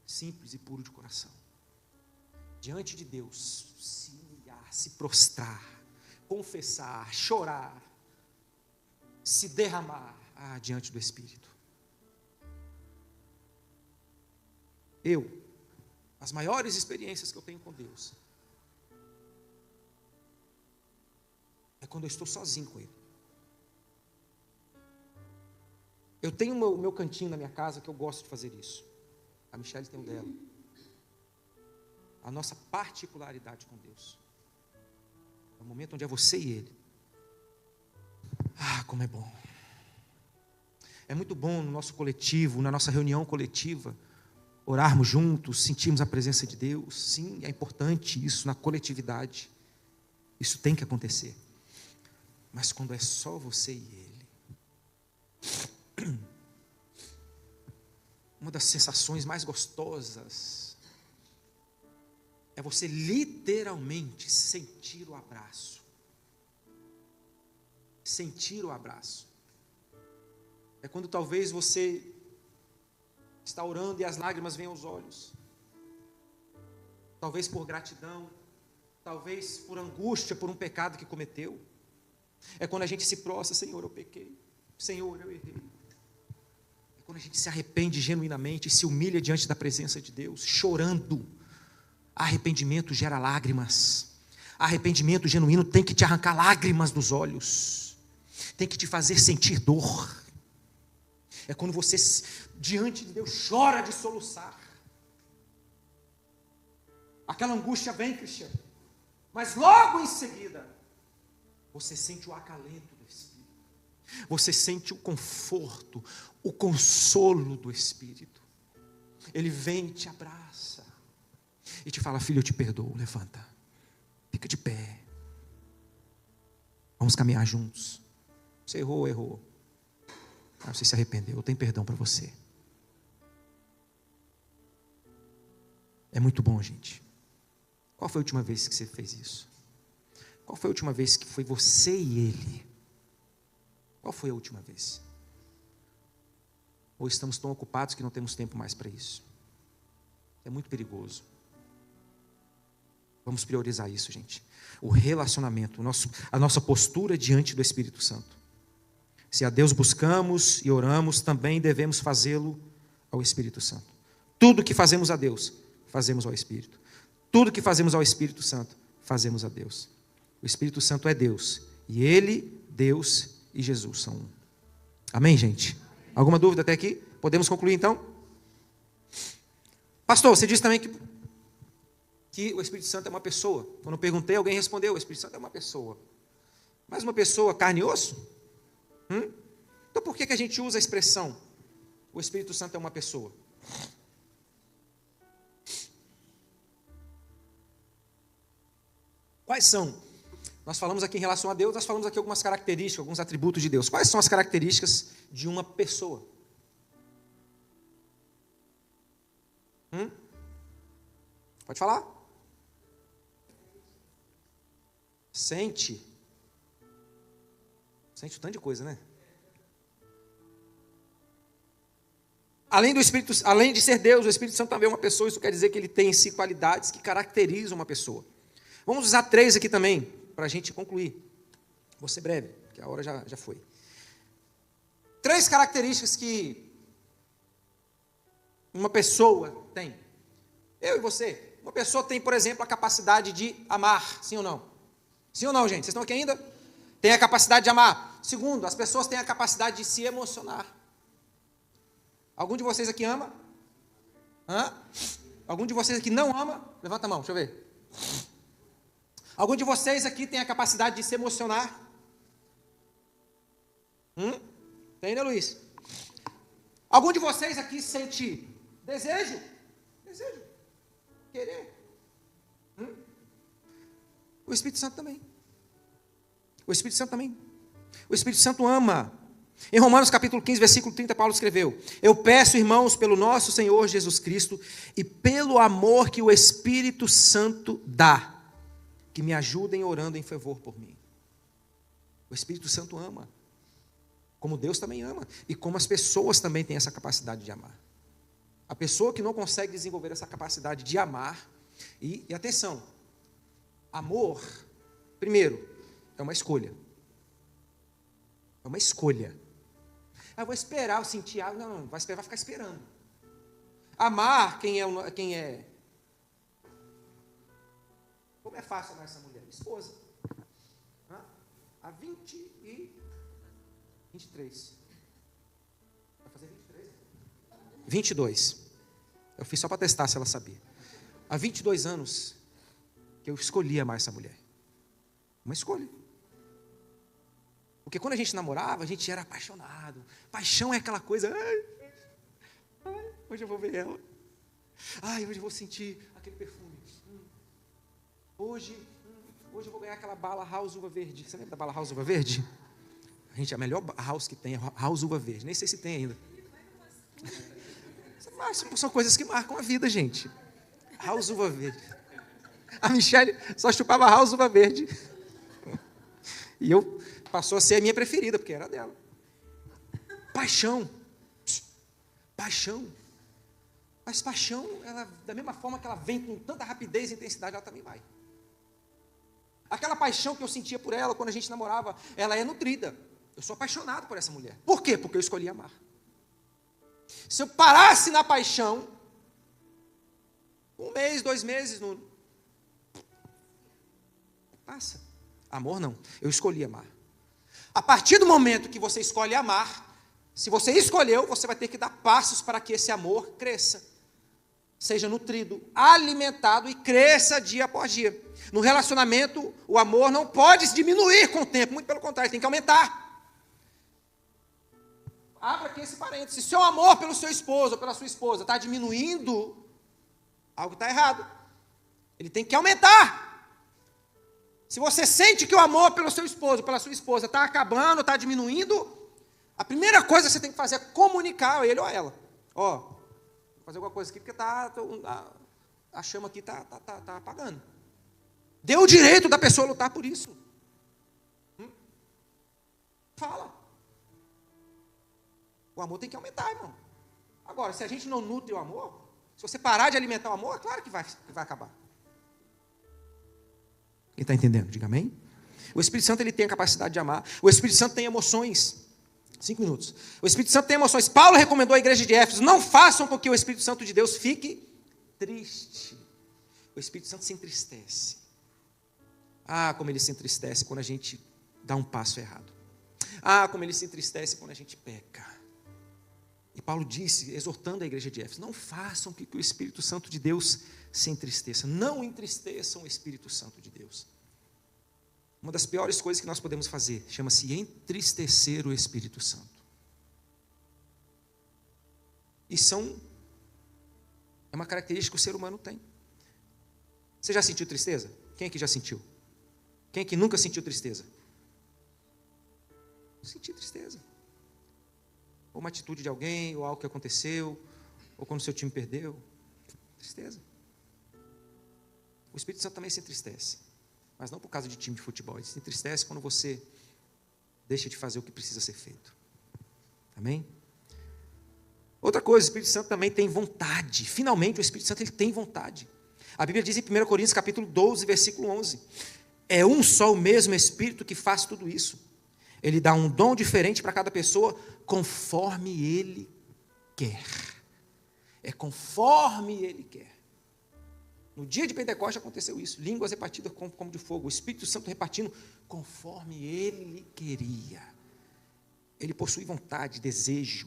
simples e puro de coração. Diante de Deus, se humilhar, se prostrar, confessar, chorar, se derramar diante do Espírito. As maiores experiências que eu tenho com Deus é quando eu estou sozinho com Ele. Eu tenho o meu cantinho na minha casa que eu gosto de fazer isso. A Michelle tem o dela. A nossa particularidade com Deus é o momento onde é você e Ele. Como é bom. É muito bom no nosso coletivo, na nossa reunião coletiva, orarmos juntos, sentirmos a presença de Deus. Sim, é importante isso na coletividade. Isso tem que acontecer. Mas quando é só você e Ele, uma das sensações mais gostosas é você literalmente sentir o abraço. Sentir o abraço. É quando talvez você está orando e as lágrimas vêm aos olhos. Talvez por gratidão, talvez por angústia, por um pecado que cometeu. É quando a gente se prostra, Senhor, eu pequei. Senhor, eu errei. É quando a gente se arrepende genuinamente e se humilha diante da presença de Deus, chorando. Arrependimento gera lágrimas. Arrependimento genuíno tem que te arrancar lágrimas dos olhos. Tem que te fazer sentir dor. É quando você, diante de Deus, chora de soluçar. Aquela angústia vem, Cristiano. Mas logo em seguida, você sente o acalento do Espírito. Você sente o conforto, o consolo do Espírito. Ele vem e te abraça. E te fala, filho, eu te perdoo, levanta. Fica de pé. Vamos caminhar juntos. Você errou. Você se arrependeu, eu tenho perdão para você. É muito bom, gente. Qual foi a última vez que você fez isso? Qual foi a última vez que foi você e Ele? Qual foi a última vez? Ou estamos tão ocupados que não temos tempo mais para isso? É muito perigoso. Vamos priorizar isso, gente. O relacionamento, a nossa postura diante do Espírito Santo. Se a Deus buscamos e oramos, também devemos fazê-lo ao Espírito Santo. Tudo que fazemos a Deus, fazemos ao Espírito. Tudo que fazemos ao Espírito Santo, fazemos a Deus. O Espírito Santo é Deus. E Ele, Deus e Jesus são um. Amém, gente? Alguma dúvida até aqui? Podemos concluir então? Pastor, você disse também que o Espírito Santo é uma pessoa. Quando eu perguntei, alguém respondeu, o Espírito Santo é uma pessoa. Mas uma pessoa carne e osso? Então por que a gente usa a expressão o Espírito Santo é uma pessoa? Quais são? Nós falamos aqui em relação a Deus, nós falamos aqui algumas características, alguns atributos de Deus. Quais são as características de uma pessoa? Pode falar? Sente um tanto de coisa, né? Além de ser Deus, o Espírito Santo também é uma pessoa. Isso quer dizer que ele tem em si qualidades que caracterizam uma pessoa. Vamos usar 3 aqui também, para a gente concluir. Vou ser breve, porque a hora já foi. 3 características que uma pessoa tem. Eu e você. Uma pessoa tem, por exemplo, a capacidade de amar. Sim ou não? Sim ou não, gente? Vocês estão aqui ainda? Tem a capacidade de amar. Segundo, as pessoas têm a capacidade de se emocionar. Algum de vocês aqui ama? Algum de vocês aqui não ama? Levanta a mão, deixa eu ver. Algum de vocês aqui tem a capacidade de se emocionar? Tem, né, Luiz? Algum de vocês aqui sente desejo? Desejo. Querer? O Espírito Santo também. O Espírito Santo também. O Espírito Santo ama. Em Romanos capítulo 15, versículo 30, Paulo escreveu: eu peço, irmãos, pelo nosso Senhor Jesus Cristo e pelo amor que o Espírito Santo dá, que me ajudem orando em favor por mim. O Espírito Santo ama, como Deus também ama, e como as pessoas também têm essa capacidade de amar. A pessoa que não consegue desenvolver essa capacidade de amar, e atenção, amor, primeiro, é uma escolha. É uma escolha. Eu vou esperar eu sentir algo. Não, vai esperar, vai ficar esperando. Amar quem é. Como é fácil amar essa mulher? Esposa. Há 23. Vai fazer 23? 22. Eu fiz só para testar se ela sabia. Há 22 anos que eu escolhi amar essa mulher. Uma escolha. Porque quando a gente namorava, a gente era apaixonado. Paixão é aquela coisa. Hoje eu vou ver ela. Hoje eu vou sentir aquele perfume. Hoje eu vou ganhar aquela bala House Uva Verde. Você lembra da bala House Uva Verde? Gente, a melhor house que tem é House Uva Verde. Nem sei se tem ainda. São coisas que marcam a vida, gente. House Uva Verde. A Michelle só chupava House Uva Verde. E passou a ser a minha preferida, porque era dela. Paixão. Paixão. Mas paixão, ela, da mesma forma que ela vem com tanta rapidez e intensidade, ela também vai. Aquela paixão que eu sentia por ela quando a gente namorava, ela é nutrida. Eu sou apaixonado por essa mulher. Por quê? Porque eu escolhi amar. Se eu parasse na paixão, 1 mês, 2 meses, não passa. Amor não. Eu escolhi amar. A partir do momento que você escolhe amar, se você escolheu, você vai ter que dar passos para que esse amor cresça. Seja nutrido, alimentado e cresça dia após dia. No relacionamento, o amor não pode diminuir com o tempo, muito pelo contrário, tem que aumentar. Abra aqui esse parênteses. Se seu amor pelo seu esposo ou pela sua esposa está diminuindo, algo está errado. Ele tem que aumentar. Se você sente que o amor pelo seu esposo, pela sua esposa está acabando, está diminuindo, a primeira coisa que você tem que fazer é comunicar a ele ou a ela. Vou fazer alguma coisa aqui porque a chama aqui está apagando. Dê o direito da pessoa lutar por isso. Fala. O amor tem que aumentar, irmão. Agora, se a gente não nutre o amor, se você parar de alimentar o amor, é claro que vai acabar. Quem está entendendo? Diga amém. O Espírito Santo ele tem a capacidade de amar. O Espírito Santo tem emoções. 5 minutos. O Espírito Santo tem emoções. Paulo recomendou à igreja de Éfeso: não façam com que o Espírito Santo de Deus fique triste. O Espírito Santo se entristece. Como ele se entristece quando a gente dá um passo errado. Como ele se entristece quando a gente peca. E Paulo disse, exortando a igreja de Éfeso: não façam com que o Espírito Santo de Deus se entristeça. Não entristeçam o Espírito Santo de Deus. Uma das piores coisas que nós podemos fazer chama-se entristecer o Espírito Santo. E é uma característica que o ser humano tem. Você já sentiu tristeza? Quem aqui já sentiu? Quem aqui nunca sentiu tristeza? Senti tristeza. Ou uma atitude de alguém, ou algo que aconteceu, ou quando o seu time perdeu. Tristeza. O Espírito Santo também se entristece. Mas não por causa de time de futebol. Ele se entristece quando você deixa de fazer o que precisa ser feito. Amém? Outra coisa, o Espírito Santo também tem vontade. Finalmente, o Espírito Santo ele tem vontade. A Bíblia diz em 1 Coríntios, capítulo 12, versículo 11. É um só o mesmo Espírito que faz tudo isso. Ele dá um dom diferente para cada pessoa, conforme Ele quer. É conforme Ele quer. No dia de Pentecostes aconteceu isso. Línguas repartidas como de fogo. O Espírito Santo repartindo conforme Ele queria. Ele possui vontade, desejo.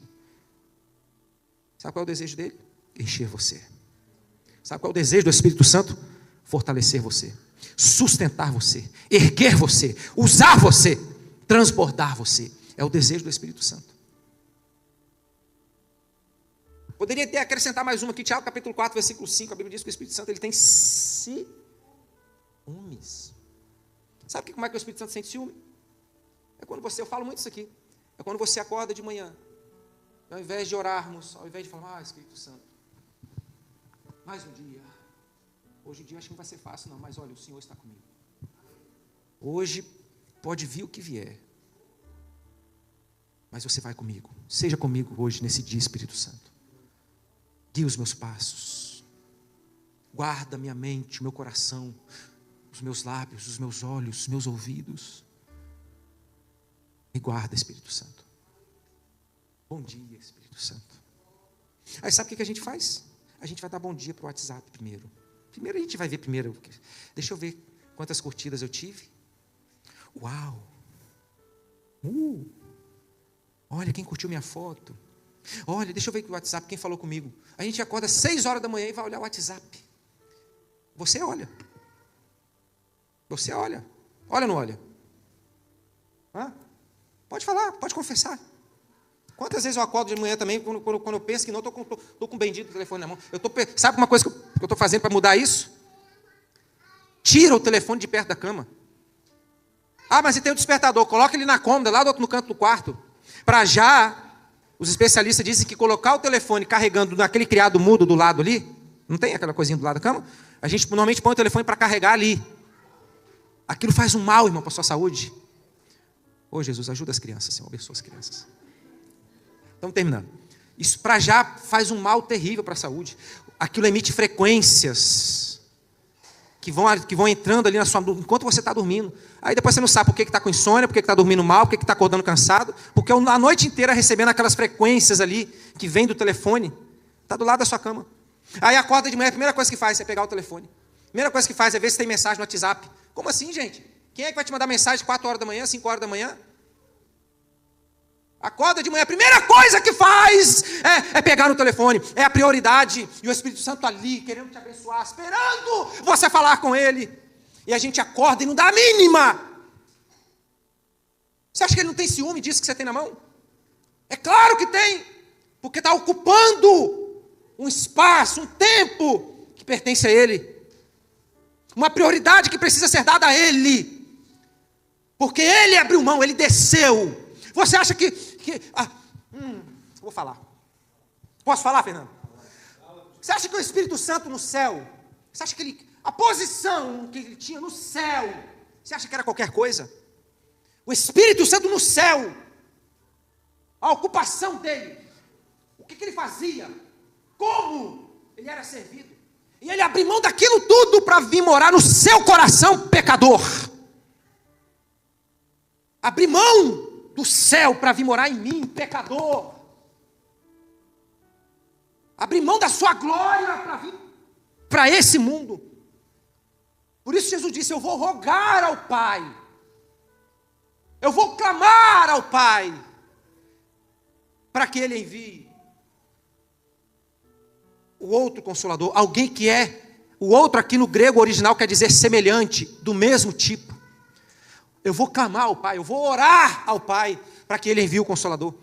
Sabe qual é o desejo dele? Encher você. Sabe qual é o desejo do Espírito Santo? Fortalecer você. Sustentar você. Erguer você. Usar você. Transbordar você. É o desejo do Espírito Santo. Poderia até acrescentar mais uma aqui, Tiago capítulo 4, versículo 5, a Bíblia diz que o Espírito Santo ele tem ciúmes. Sabe como é que o Espírito Santo sente ciúme? É quando eu falo muito isso aqui, é quando você acorda de manhã, ao invés de orarmos, ao invés de falar, Espírito Santo, mais um dia, hoje em dia acho que não vai ser fácil não, mas olha, o Senhor está comigo. Hoje pode vir o que vier, mas você vai comigo, seja comigo hoje, nesse dia, Espírito Santo. Guia os meus passos, guarda minha mente, o meu coração, os meus lábios, os meus olhos, os meus ouvidos. guarda, Espírito Santo. Bom dia, Espírito Santo. Aí sabe o que a gente faz? A gente vai dar bom dia para o WhatsApp primeiro. Primeiro a gente vai ver primeiro. Deixa eu ver quantas curtidas eu tive. Uau! Olha quem curtiu minha foto. Olha, deixa eu ver o WhatsApp, quem falou comigo. A gente acorda às 6 horas da manhã e vai olhar o WhatsApp. Você olha. Você olha. Olha ou não olha? Hã? Pode falar, pode confessar. Quantas vezes eu acordo de manhã também, quando eu penso que não, estou com o bendito telefone na mão. Sabe uma coisa que eu estou fazendo para mudar isso? Tira o telefone de perto da cama. Ah, mas você tem um despertador, coloca ele na cômoda, lá no canto do quarto. Para já, os especialistas dizem que colocar o telefone carregando naquele criado mudo do lado ali, não tem aquela coisinha do lado da cama? A gente normalmente põe o telefone para carregar ali. Aquilo faz um mal, irmão, para a sua saúde. Ô Jesus, ajuda as crianças, Senhor, abençoa as crianças. Estamos terminando. Isso para já faz um mal terrível para a saúde. Aquilo emite frequências que vão entrando ali na sua, enquanto você está dormindo. Aí depois você não sabe por que está com insônia, por que está dormindo mal, por que está acordando cansado, porque a noite inteira recebendo aquelas frequências ali que vem do telefone. Está do lado da sua cama. Aí acorda de manhã, a primeira coisa que faz é pegar o telefone. A primeira coisa que faz é ver se tem mensagem no WhatsApp. Como assim, gente? Quem é que vai te mandar mensagem 4 horas da manhã, 5 horas da manhã? Acorda de manhã, a primeira coisa que faz é pegar no telefone, é a prioridade, e o Espírito Santo ali, querendo te abençoar, esperando você falar com Ele, e a gente acorda e não dá a mínima. Você acha que Ele não tem ciúme disso que você tem na mão? É claro que tem, porque está ocupando um espaço, um tempo que pertence a Ele, uma prioridade que precisa ser dada a Ele, porque Ele abriu mão, Ele desceu. Você acha vou falar. Posso falar, Fernando? Você acha que o Espírito Santo no céu, você acha que a posição que ele tinha no céu, você acha que era qualquer coisa? O Espírito Santo no céu, a ocupação dele, o que ele fazia, como ele era servido, e ele abriu mão daquilo tudo para vir morar no seu coração pecador. Abrir mão do céu para vir morar em mim, pecador. Abrir mão da sua glória para vir para esse mundo. Por isso Jesus disse, eu vou rogar ao Pai. Eu vou clamar ao Pai para que Ele envie o outro Consolador, alguém que o outro aqui no grego original quer dizer semelhante, do mesmo tipo. Eu vou clamar ao Pai, eu vou orar ao Pai para que Ele envie o Consolador.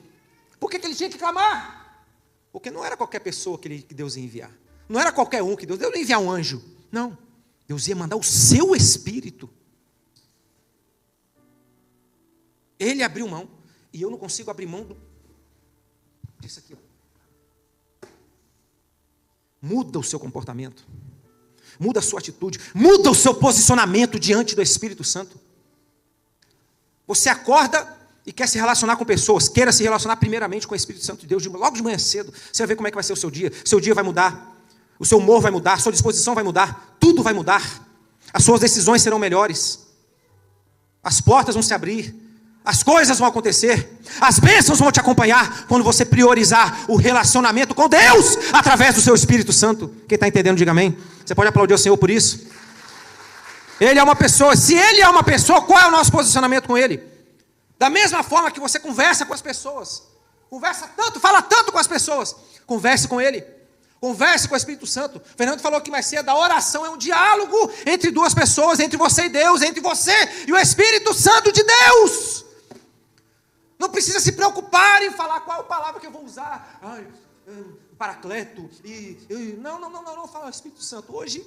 Por que ele tinha que clamar? Porque não era qualquer pessoa que Deus ia enviar. Não era qualquer um que Deus ia enviar um anjo. Não, Deus ia mandar o seu Espírito. Ele abriu mão, e eu não consigo abrir mão disso aqui. Muda o seu comportamento, muda a sua atitude, muda o seu posicionamento diante do Espírito Santo. Você acorda e quer se relacionar com pessoas, queira se relacionar primeiramente com o Espírito Santo de Deus, logo de manhã cedo, você vai ver como é que vai ser o seu dia vai mudar, o seu humor vai mudar, a sua disposição vai mudar, tudo vai mudar, as suas decisões serão melhores, as portas vão se abrir, as coisas vão acontecer, as bênçãos vão te acompanhar, quando você priorizar o relacionamento com Deus, através do seu Espírito Santo. Quem está entendendo, diga amém. Você pode aplaudir o Senhor por isso? Ele é uma pessoa, se Ele é uma pessoa, qual é o nosso posicionamento com Ele? Da mesma forma que você conversa com as pessoas, conversa tanto, fala tanto com as pessoas, converse com Ele, converse com o Espírito Santo. Fernando falou que mais cedo, a oração é um diálogo entre duas pessoas, entre você e Deus, entre você e o Espírito Santo de Deus. Não precisa se preocupar em falar qual palavra que eu vou usar. Paracleto, não, fala o Espírito Santo. Hoje,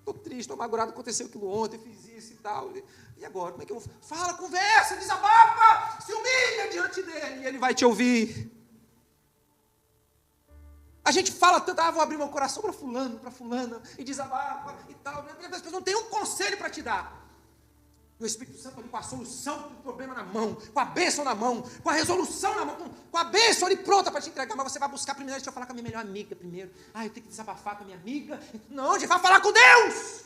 estou triste, estou amargurado, aconteceu aquilo ontem, fiz isso e tal. E agora, como é que eu vou? Fala, conversa, desabafa, se humilha diante dele e ele vai te ouvir. A gente fala tanto, vou abrir meu coração para fulano, para fulana, e desabafa e tal. As pessoas não têm um conselho para te dar. E o Espírito Santo ali com a solução do problema na mão, com a bênção na mão, com a resolução na mão, com a bênção ali pronta para te entregar, mas você vai buscar primeiro, deixa eu falar com a minha melhor amiga primeiro. Eu tenho que desabafar com a minha amiga. Não, a gente vai falar com Deus.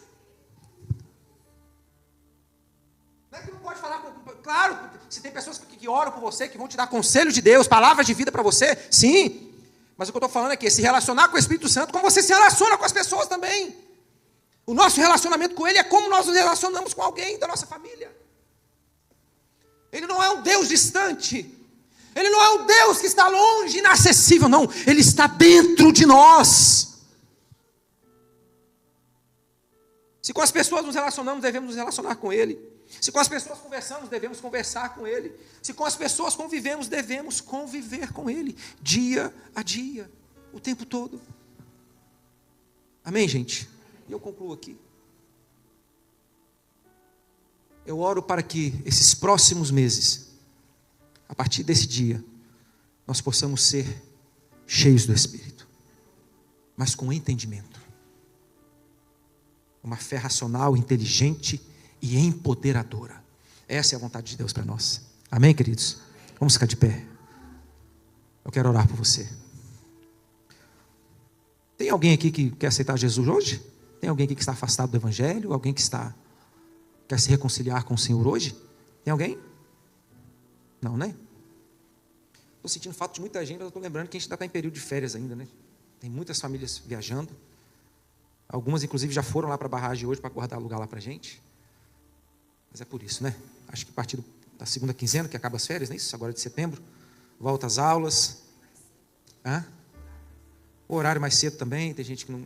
Não é que não pode falar com... Claro, Se tem pessoas que oram por você, que vão te dar conselho de Deus, palavras de vida para você, sim. Mas o que eu estou falando é que se relacionar com o Espírito Santo, como você se relaciona com as pessoas também. O nosso relacionamento com Ele é como nós nos relacionamos com alguém da nossa família. Ele não é um Deus distante. Ele não é um Deus que está longe, inacessível, não. Ele está dentro de nós. Se com as pessoas nos relacionamos, devemos nos relacionar com Ele. Se com as pessoas conversamos, devemos conversar com Ele. Se com as pessoas convivemos, devemos conviver com Ele. Dia a dia, o tempo todo. Amém, gente? E eu concluo aqui. Eu oro para que esses próximos meses, a partir desse dia, nós possamos ser cheios do Espírito, mas com entendimento. Uma fé racional, inteligente e empoderadora. Essa é a vontade de Deus para nós. Amém, queridos? Vamos ficar de pé. Eu quero orar por você. Tem alguém aqui que quer aceitar Jesus hoje? Tem alguém aqui que está afastado do Evangelho? Alguém que quer se reconciliar com o Senhor hoje? Tem alguém? Não, né? Estou sentindo falta de muita gente, mas eu estou lembrando que a gente ainda está em período de férias ainda, né? Tem muitas famílias viajando. Algumas, inclusive, já foram lá para a barragem hoje para guardar lugar lá para a gente. Mas é por isso, né? Acho que a partir da segunda quinzena, que acaba as férias, não é isso? Agora de setembro, volta às aulas. O horário mais cedo também, tem gente que não...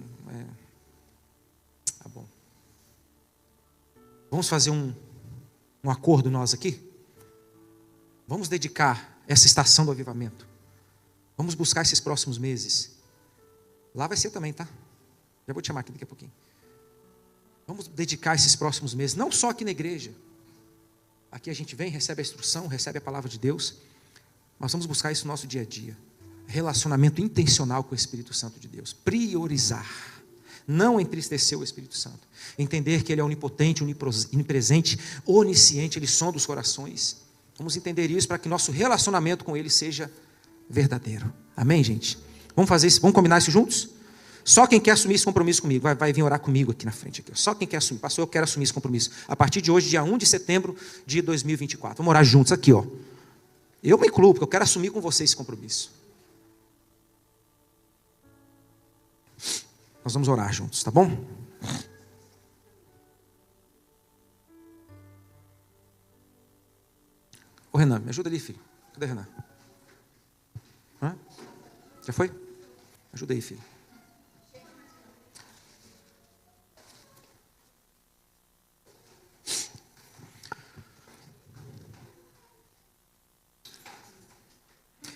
Tá bom. Vamos fazer um acordo nós aqui? Vamos dedicar essa estação do avivamento. Vamos buscar esses próximos meses. Lá vai ser também, tá? Já vou te chamar aqui daqui a pouquinho. Vamos dedicar esses próximos meses, não só aqui na igreja. Aqui a gente vem, recebe a instrução, recebe a palavra de Deus. Mas vamos buscar isso no nosso dia a dia. Relacionamento intencional com o Espírito Santo de Deus. Priorizar. Não entristecer o Espírito Santo. Entender que Ele é onipotente, onipresente, onisciente, Ele sonda os corações. Vamos entender isso para que nosso relacionamento com Ele seja verdadeiro. Amém, gente? Vamos fazer isso, vamos combinar isso juntos? Só quem quer assumir esse compromisso comigo, vai vir orar comigo aqui na frente. Aqui. Só quem quer assumir. Pastor, eu quero assumir esse compromisso. A partir de hoje, dia 1 de setembro de 2024. Vamos orar juntos aqui, ó. Eu me incluo, porque eu quero assumir com vocês esse compromisso. Nós vamos orar juntos, tá bom? Ô Renan, me ajuda ali, filho. Cadê o Renan? Já foi? Ajuda aí, filho.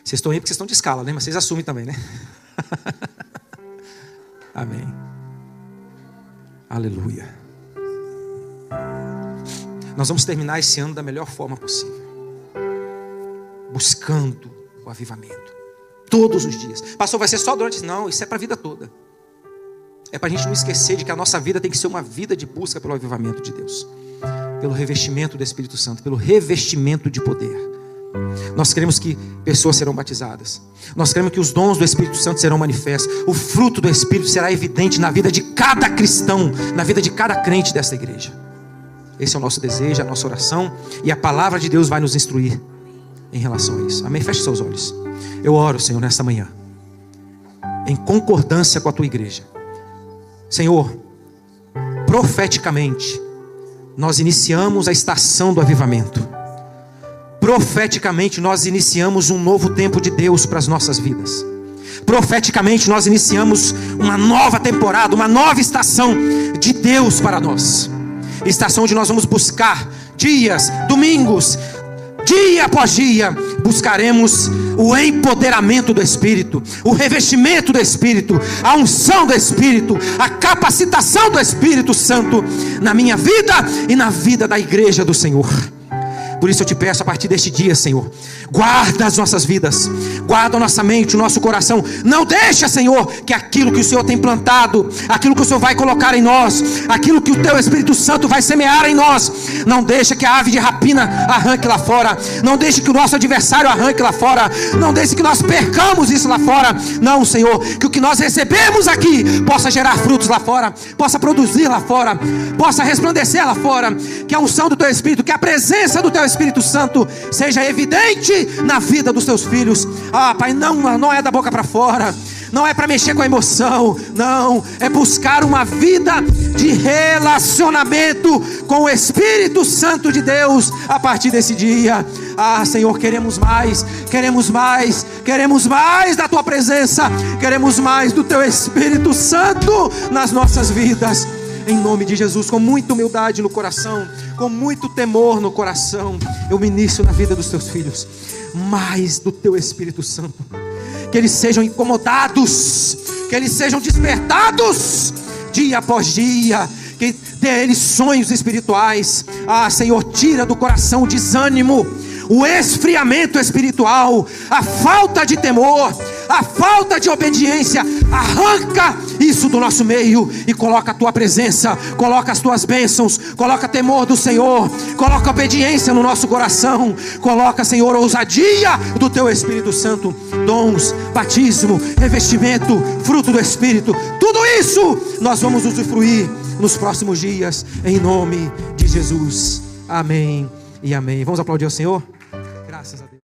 Vocês estão aí porque vocês estão de escala, né? Mas vocês assumem também, né? Amém. Aleluia. Nós vamos terminar esse ano da melhor forma possível. Buscando o avivamento. Todos os dias. Pastor, vai ser só durante... Não, isso é para a vida toda. É para a gente não esquecer de que a nossa vida tem que ser uma vida de busca pelo avivamento de Deus. Pelo revestimento do Espírito Santo. Pelo revestimento de poder. Nós queremos que pessoas serão batizadas. Nós queremos que os dons do Espírito Santo serão manifestos. O fruto do Espírito será evidente na vida de cada cristão, na vida de cada crente desta igreja. Esse é o nosso desejo, a nossa oração. E a palavra de Deus vai nos instruir em relação a isso. Amém? Feche seus olhos. Eu oro, Senhor, nesta manhã, em concordância com a tua igreja. Senhor, profeticamente, nós iniciamos a estação do avivamento. Profeticamente nós iniciamos um novo tempo de Deus para as nossas vidas. Profeticamente nós iniciamos uma nova temporada, uma nova estação de Deus para nós. Estação onde nós vamos buscar dias, domingos, dia após dia, buscaremos o empoderamento do Espírito, o revestimento do Espírito, a unção do Espírito, a capacitação do Espírito Santo na minha vida e na vida da igreja do Senhor. Por isso eu te peço a partir deste dia, Senhor, guarda as nossas vidas, guarda a nossa mente, o nosso coração. Não deixa, Senhor, que aquilo que o Senhor tem plantado, aquilo que o Senhor vai colocar em nós, aquilo que o teu Espírito Santo vai semear em nós, não deixa que a ave de rapina arranque lá fora, não deixe que o nosso adversário arranque lá fora, não deixe que nós percamos isso lá fora. Não, Senhor, que o que nós recebemos aqui possa gerar frutos lá fora, possa produzir lá fora, possa resplandecer lá fora, que a unção do teu Espírito, que a presença do teu Espírito Espírito Santo seja evidente na vida dos teus filhos. Pai, não é da boca para fora, não é para mexer com a emoção, não, é buscar uma vida de relacionamento com o Espírito Santo de Deus a partir desse dia. Senhor, queremos mais, queremos mais, queremos mais da tua presença, queremos mais do teu Espírito Santo nas nossas vidas. Em nome de Jesus, com muita humildade no coração, com muito temor no coração, eu ministro na vida dos teus filhos mais do teu Espírito Santo. Que eles sejam incomodados, que eles sejam despertados dia após dia, que dê a eles sonhos espirituais. Senhor, tira do coração o desânimo, o esfriamento espiritual, a falta de temor, a falta de obediência. Arranca isso do nosso meio e coloca a tua presença, coloca as tuas bênçãos, coloca temor do Senhor, coloca obediência no nosso coração, coloca, Senhor, ousadia do teu Espírito Santo, dons, batismo, revestimento, fruto do Espírito. Tudo isso nós vamos usufruir nos próximos dias, em nome de Jesus. Amém e amém. Vamos aplaudir ao Senhor? Graças a Deus.